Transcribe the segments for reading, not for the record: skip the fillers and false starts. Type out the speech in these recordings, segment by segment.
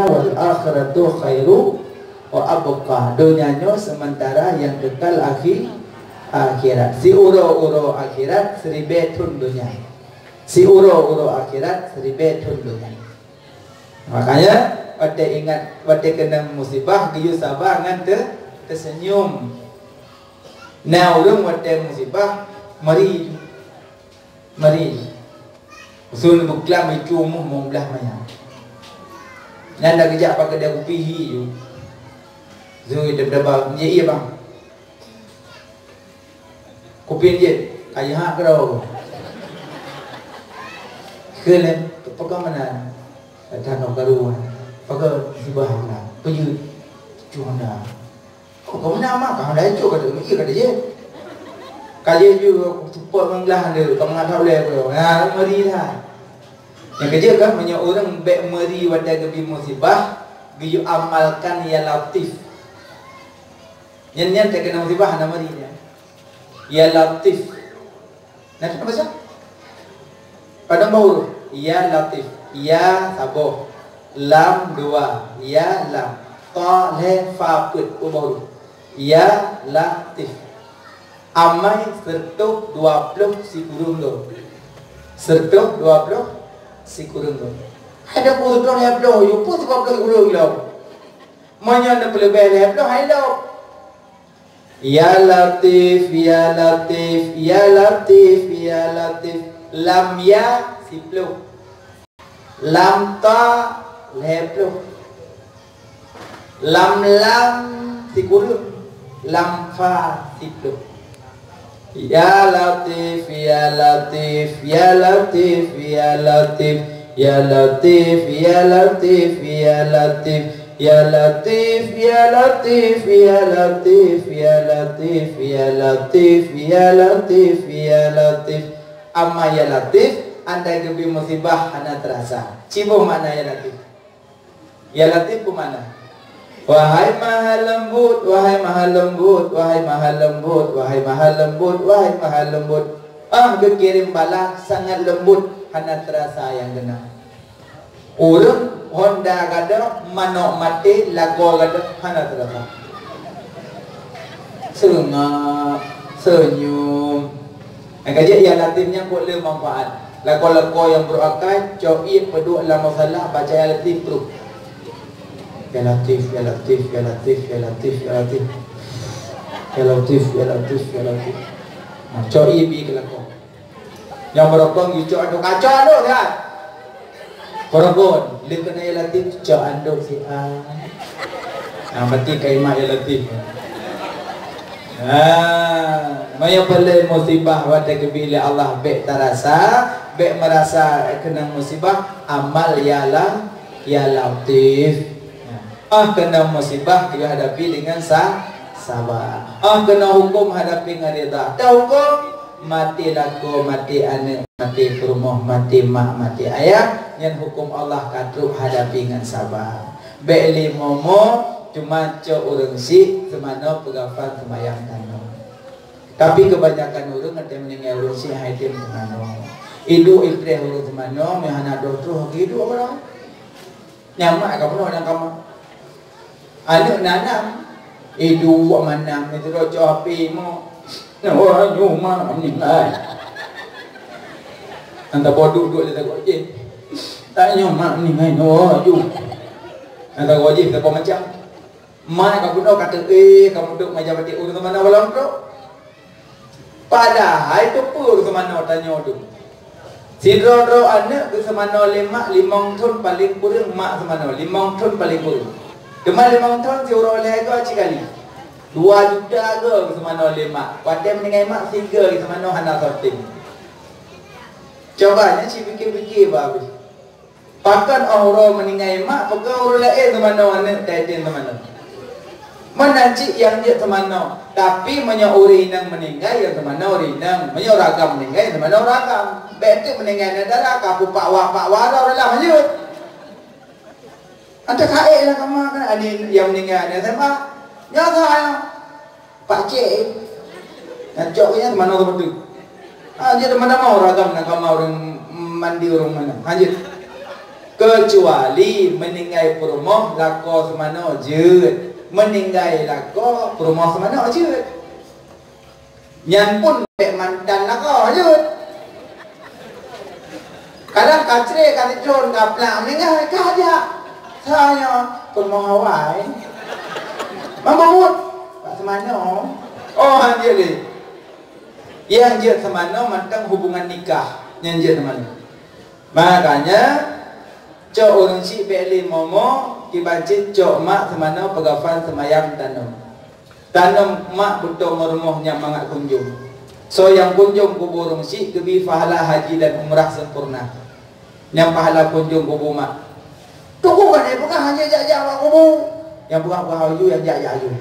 wal akhiratu khairu wa abqa. Dunianya sementara yang kekal akhirat. Si uro-uro akhirat seribetun dunia. Si uro-uro akhirat seribetun dunia. Makanya pada ingat pada kena musibah giyu sabar ngan tersenyum. Nah urang pada musibah mari usul buklam itu mung belah maya. Nanda kejap pakai dia kupihi tu. Zui dia berapa je iya bang. Kopi je ayah kau. Kelem pakai mana? Tanah karuan. Pakai sibah lah. Pergi cuna. Kau mana mak kau dah cuci kata iya kata je. Kali juga cepat menglah dia. Kau mengatau leh kau. Nah mari lah. Yang kerja kan banyak orang baik meri pada gebi musibah, giyu amalkan ya latif. Nyan tak kena musibah nama dia. Ya latif. Nanti apa baca? Pada bau ya latif. Ya saboh. Lam dua. Ya lam. Ta le fa put bau. Ya latif. Amai sertuh 20 si kurung do. Sertuh 20 si kurung tu. Ada pun tu yang belum, you pun sebab belum kurung lo. Mana nak pelebih le belum hai lo. Ya Latif, ya Latif, ya Latif, ya Latif. Lam ya si belum. Lam ta le belum. Lam si kurung. Lam fa si belum. Ya Latif, ya Latif, ya Latif, ya Latif, ya Latif, ya Latif, ya Latif, ya Latif, ya Latif, ya Latif, ya Latif, ya Latif, ya Latif, ya Latif. Amma ya Latif, anda gebi musibah anda terasa. Cibo mana ya Latif? Ya Latif ku mana? Wahai maha lembut, wahai maha lembut, wahai maha lembut, wahai maha lembut, wahai maha lembut. Kekirim bala sangat lembut, hana terasa yang kena. Urang Honda gada, manok mati, lago gada, hana terasa. Sengak, senyum. Kajian yang latifnya boleh manfaat. Lago-lago yang berakal, co'id, peduk, la masalah, baca yang latif, perut. Ya Latif, ya Latif, ya Latif, ya Latif, ya Latif, ya Latif, ya Latif, ya Latif. Coy bi kelakon. Yang berokong you cok ando kacau ando kan. Korokon, lek kena ya Latif cok ando si a. Mati kai mak ya Latif. Maya pelai musibah pada kebila Allah bek terasa, bek merasa kena musibah amal ya Latif. Kena musibah kita hadapi dengan sabar. Kena hukum hadapi dengan rida. Tak hukum mati laku, mati anak, mati rumah, mati mak, mati ayah. Yang hukum Allah kadruk hadapi dengan sabar. Beli momo cuma cok orang si semana pegafan semayang tano. Tapi kebanyakan orang ada meninggal orang si haitim semana. Idu ibrah orang semana mehana doktor hidup apa? Nyamak kamu orang kamu. Anak nanam idu buat manam itu rojo api mo orang rumah meninggal anda bodoh duduk dia takut je tak nyomak meninggal no ju anda wajib tak macam mak kamu nak kata kamu duduk macam batik urus mana walau bro padahal itu pur semana tanya tu si dro anak ke semana limang ton paling kurang mak semana 5 ton paling kurang. Cuma 5 tahun si orang oleh aku kali 2 juta ke semana oleh mak. Pada meninggal mak 3 ke semana hana sorting. Cobanya si fikir-fikir apa habis. Pakan orang meninggal mak, pakai orang lain semana anak titin semana. Mana cik yang dia semana. Tapi banyak orang yang meninggal yang semana orang yang banyak ragam meninggal yang semana ragam. Betul meninggal darah kapu pak wara orang lah lanjut. Anda kaya lah kamu kan ada yang meninggal ada SMA nyata ya Pak Cik ngacoknya mana orang betul dia mana mau ragam nak kamu orang mandi orang mana lanjut ke Kecuali meninggal perumah lako semana je. Meninggal lako perumah semana je. Nyan pun bek mantan lako je. Kadang kacre kata John kaplak meninggal kaja. Saya perumah awal. Mamut tak semana. Oh hanya ni. Yang je semana mantang hubungan nikah. Yang je semana. Makanya cok orang si beli momo kibacin cok mak semana pegafan semayang tanam mak betul merumahnya mangat kunjung. So yang kunjung kubur orang si kebi pahala haji dan umrah sempurna. Yang pahala kunjung kubur mak. Tunggu kan ni bukan hanya jak-jak mak kubur. Yang bukan hayu yang jak-jak hayu.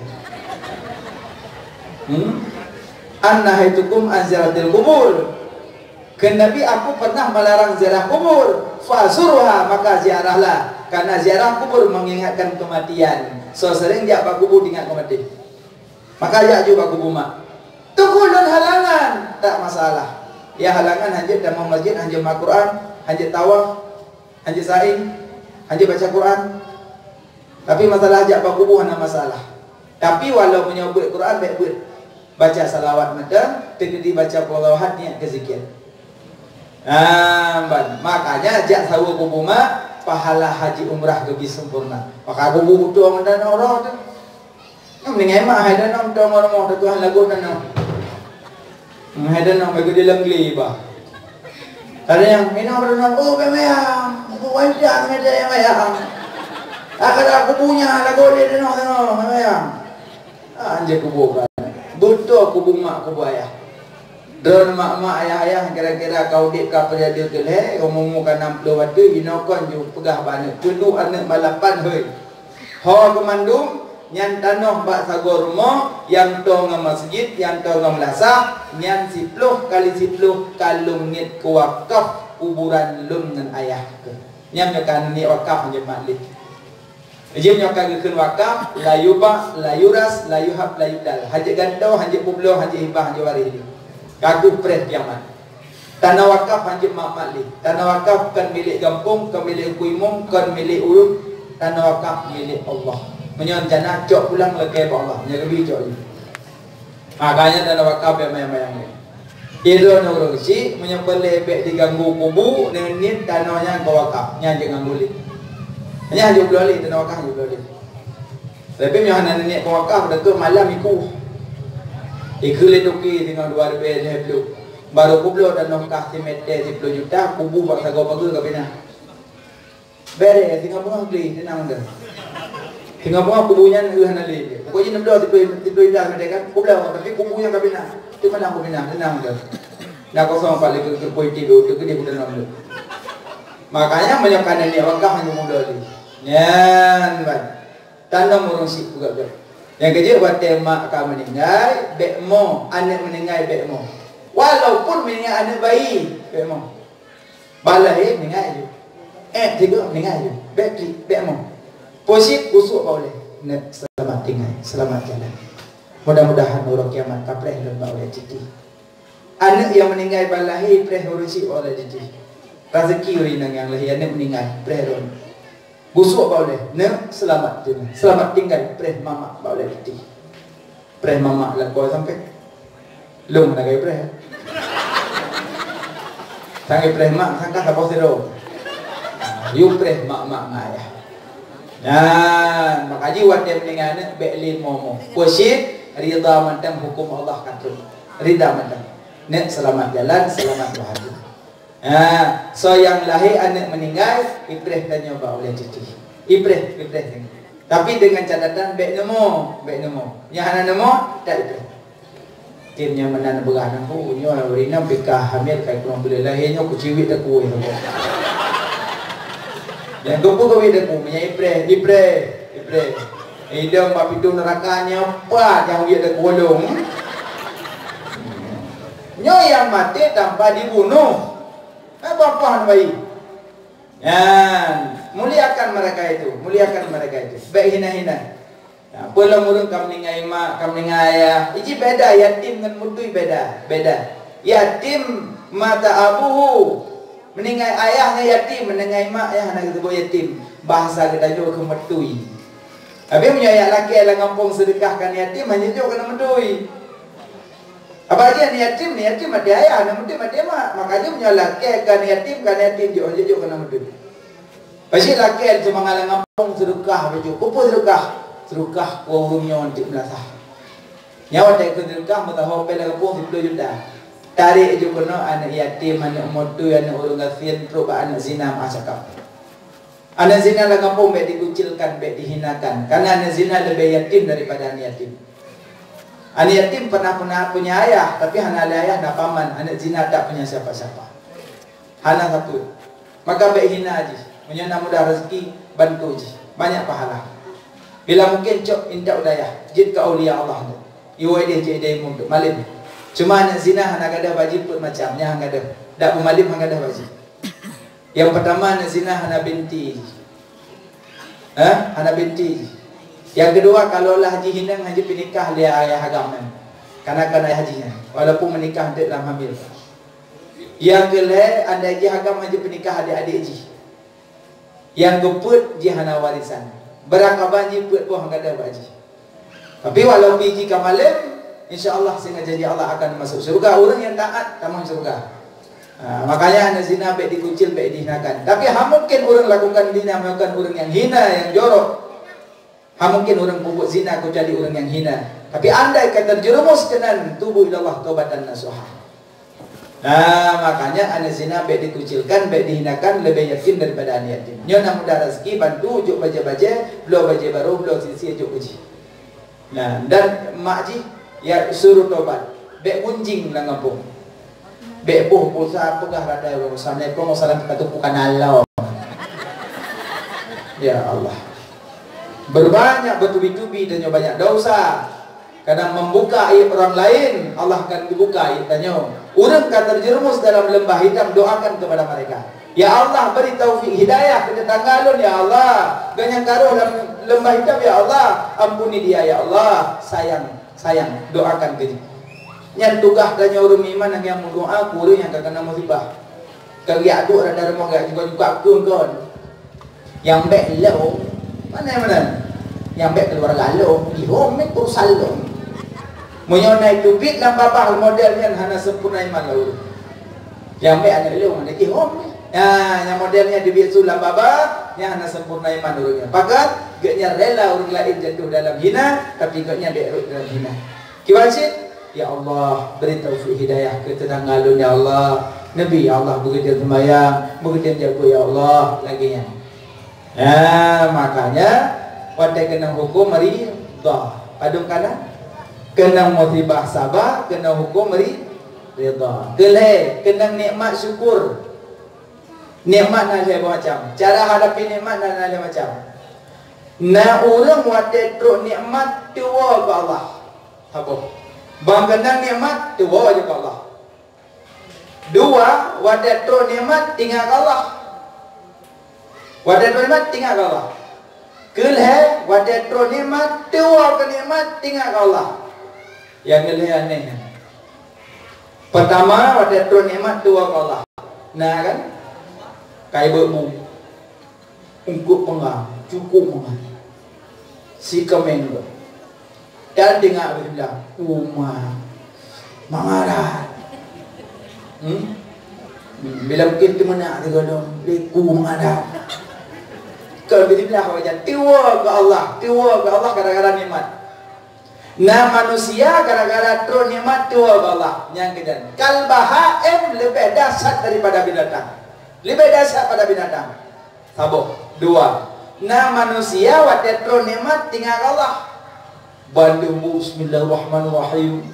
Annahitukum anzaratil kubur. Kenabi aku pernah melarang ziarah kubur. Fazurha, maka ziarahlah. Karena ziarah kubur mengingatkan kematian. So sering jak pak kubur ingat kematian. Maka jak juga kubur mak. Tunggu dan halangan tak masalah. Ya halangan hanya dalam masjid, hanya mak Quran, hanya tawaf, hanya sa'i, hanya baca Quran. Tapi masalah jak pak kubur hanya masalah. Tapi walau menyebut Quran baik buat baca salawat madam, tegedi baca qolawat niat ke zikir. Makanya jak sawu kubur mak pahala haji umrah lebih sempurna. Maka kubur butuh mandan orang tu. Mendingan mak hai dan orang orang tu Tuhan lagu dan orang. Hai dan orang bagi dia lengli bah. Ada yang minum berenang, oh bemayang, aku wajah ada yang mayang. Ada kubunya lagu dia dan orang bemayang. Anjir kubur kan. Butuh kubur mak kubur ayah. Dan mak-mak ayah-ayah kira-kira kau dik kau pada dia keleh kau mumukan 60 waktu binokon ju pegah banyak kedua anak balapan hoi ho kemandung nyan tanah bak sagor rumah yang to ngam masjid yang to ngam lasah nyan 10 kali 10 kalung nit ke wakaf kuburan lum dengan ayah ke nyam nyokan ni wakaf je malik Ijim nyokan ke wakaf la yubah la yuras la yuhab la yudal haji gantau haji publo haji hibah haji waris kagu pres kiamat. Tanah wakaf hanjib mak malik. Tanah wakaf kan milik kampung, kan milik kuimung, kan milik ulun. Tanah wakaf milik Allah. Menyon jana cok pulang lekai Allah. Nya lebih cok ni. Makanya tanah wakaf yang mayang-mayang ni. Itu orang si menyembel lebek diganggu kubu dengan ni tanahnya ke wakaf. Nya jangan boleh. Hanya hanya boleh tanah wakaf hanya boleh. Tapi nyohan ni ke wakaf dah tu malam ikut. Ikut letuki dengan 2 ribu lebih baru kublo dan nongkah timete 10 juta kubu baksa kau bagus kapina. Bere tinggal bunga beli tenang dah. Tinggal bunga kubunya ngeuhan ali. Pokoknya 16 10 juta mereka kan kublo tapi kubunya kapina. Itu mana kapina tenang dah. Nak kosong balik ke poiti tu ke dia bukan namlu. Makanya menyokan ni wakaf hanya mula ni. Nyan ban. Tanam urung sik juga dah. Yang kecil buat mak kau meninggal, bekmo, anak meninggal bekmo. Walaupun meninggal anak bayi, bekmo. Balai meninggal je. Tiga meninggal je. Bekmo. Posisi busuk boleh. Nak selamat tinggal, selamat jalan. Mudah-mudahan orang kiamat kapreh lembah oleh citi. Anak yang meninggal balai preh urusi oleh citi. Rezeki orang yang lahir anak meninggal preh orang. Busuk boleh, ne selamat tinggal preh mama boleh putih. Preh mama lah kau sampai. Lung nak gay preh. Sangai preh mak sangka tak posero. You preh mak ngaya. Dan makanya wadah meninggal ne beklin momo. Kusyid rida mantam hukum Allah katul. Rida mantam. Ne selamat jalan, selamat bahagia. So yang lahir anak meninggal ibrah dan nyoba oleh cucu ibrah. Tapi dengan catatan baik nemo yang anak nemo tak ibrah timnya menan berah aku nyo berina bekah hamil kai kurang boleh lahirnya ku ciwit aku yang tu pun kau aku punya ibrah idam bab itu nerakanya apa yang dia ada golong nyo yang mati tanpa dibunuh. Apa-apa baik. Muliakan mereka itu, baik hina-hina. Belum urung kam ningai mak, kam ningai ayah. Ini beda yatim dengan mudui beda. Yatim mata abuhu Meninggal ayahnya yatim, meninggal mak ayah nak sebut yatim. Bahasa kita juga kemetui. Habis punya ayah laki yang ngampung sedekahkan yatim hanya juga kena metui. Apa dia ni yatim ada ayah, nak metui ada mak. Makanya punya laki kan yatim juga kena metui. Pasal laki cuma ngalang ngampung sedekah baju. Apa sedekah? Sedekah kurungnya untuk belasah. Nyawa tak ikut sedekah matahu pela kampung 10 juta. Tarik je kena anak yatim, anak motu, anak orang kafir, terus anak zina mak cakap. Anak zina lah kampung baik dikucilkan, baik dihinakan. Karena anak zina lebih yatim daripada anak yatim. Anak yatim pernah punya ayah, tapi hana ada ayah nak paman. Anak zina tak punya siapa-siapa. Hana satu. Maka baik hina aja. Punya nak mudah rezeki, bantu je. Banyak pahala. Bila mungkin cok indah udayah, jid ke awliya Allah. Iwai dia jadi mundur malim. Cuma anak zina hana ada wajib pun macamnya hang ada. Dak pemalim hang ada wajib. Yang pertama anak zina hana binti. Hana binti. Yang kedua kalau lah haji hindang haji penikah dia ayah agama. Kanak-kanak hajinya walaupun menikah dalam hamil. Yang kedua anda haji agama haji penikah adik-adik ji. Yang keput ji hana warisan. Berakaban ji put pun hang ada wajib. Tapi walau biji kamalim, insya-Allah sehingga janji Allah akan masuk surga. Orang yang taat tak masuk surga. Makanya anak zina baik dikucil, baik dihinakan. Tapi mungkin orang lakukan zina, melakukan orang yang hina, yang jorok. Mungkin orang buat zina, kau jadi orang yang hina. Tapi andai kata terjerumus kenan tubuh ilallah taubatan nasuha. Makanya anak zina baik dikucilkan, baik dihinakan, lebih yakin daripada anak yatim. Nyo nak mudah rezeki, bantu, juk baca-baca, belum baca baru, belum sisi, juk uji. Nah, dan mak ji ya suruh tobat. Bek munjing lah ngampung. Bek buh pulsa pegah rada Assalamualaikum warahmatullahi wabarakatuh bukan Allah. Ya Allah. Berbanyak bertubi-tubi dan banyak dosa. Kadang membuka aib orang lain, Allah akan dibuka aib tanya. Orang kan terjerumus dalam lembah hitam, doakan kepada mereka. Ya Allah beri taufik hidayah ke tetangga ya Allah. Ganyan karo dalam lembah hitam ya Allah. Ampuni dia ya Allah. Sayang doakan ke dia. Yang tugas tanya orang iman yang berdoa kurang yang kena musibah. Kalau dia aduk ada rumah gak juga kun. Yang baik lo mana? Yang baik keluar galau. Ihom mek kursalong. Menyonai tubit lang babah modelnya hana sempurna iman lo. Yang baik anak lo mana ihom. Yang modelnya dibiasu lah babah, yang hana sempurna iman orangnya. Pakat, gaknya rela orang lain jatuh dalam hina, tapi gaknya beruk dalam hina. Kiwasit, ya Allah beri taufik hidayah ke tetangga lu ya Allah. Nabi ya Allah begitu sembahyang, begitu jago ya Allah lagi nya. Makanya pada kena hukum ridha. Padung kana kena musibah sabar, kena hukum ridha. Keleh kena nikmat syukur. Nikmat nak saya macam. Cara hadapi nikmat nak saya macam. Na orang wate truk nikmat tua ke Allah. Apa? Bang kenang nikmat tua je ke Allah. Dua, wate truk nikmat tinggal ke Allah. Wate truk nikmat tinggal ke Allah. Kelhe wate truk nikmat tua ke nikmat tinggal ke Allah. Yang kelhe aneh. Pertama wate truk nikmat tua ke Allah. Nah kan? Kai bermu ungkup pengang cukup mengan si kemen dan dengar bilang umah mangarat bila mungkin tu mana ada golong leku mengadap kalau bilang wajah tiwa ke Allah gara-gara nikmat. Nah manusia gara-gara terus nikmat tiwa ke Allah yang kedan kalbahaim lebih dahsyat daripada binatang. Lebih dasar pada binatang. Sabo. Dua. Nah manusia watetro nikmat tinggal Allah. Bandu bismillahirrahmanirrahim.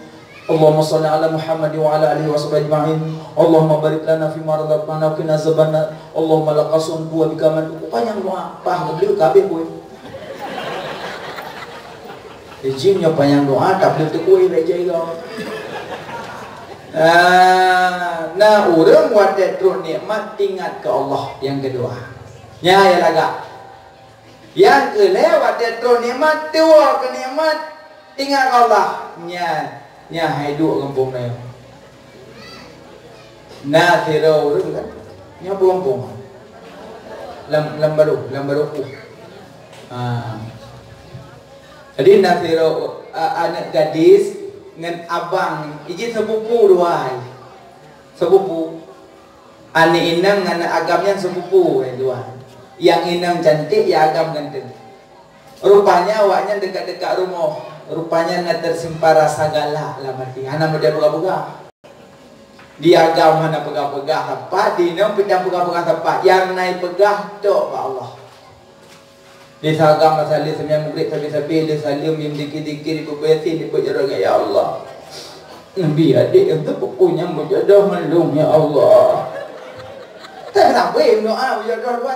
Allahumma shalli ala Muhammad wa ala alihi washabihi ajma'in. Allahumma barik lana fi ma razaqtana wa qina azabannar. Allahumma laqasun wa bikaman. Panjang doa. Pah beliau kabeh kowe. Ijimnya panjang doa tak boleh tu kowe baca kau. Nah orang wadah terus nikmat tingkat ke Allah. Yang kedua ya laga. Yang kedua wadah terus nikmat tua ke nikmat tingkat ke Allah. Nya hidup kampung ni. Nah kira orang kan nya buang-buang. Lam baru. Jadi nanti anak gadis dengan abang izin sepupu dua. Sepupu. Ani inang anak agamnya sepupu dua. Yang inang cantik ya agam ganteng. Rupanya awaknya dekat-dekat rumah. Rupanya nak tersimpan rasa galak lah mati. Hana muda buka-buka. Dia agam mana pegah-pegah apa? Dina pidang pegah-pegah apa? Yang naik pegah tok Allah. Dia sagam masalah semua murid sabi-sabi dia salim yang dikit-dikit dipebeti dipejarang ya Allah. Nabi adik itu punya mujadah melung ya Allah. Tak kenapa doa mujadah dua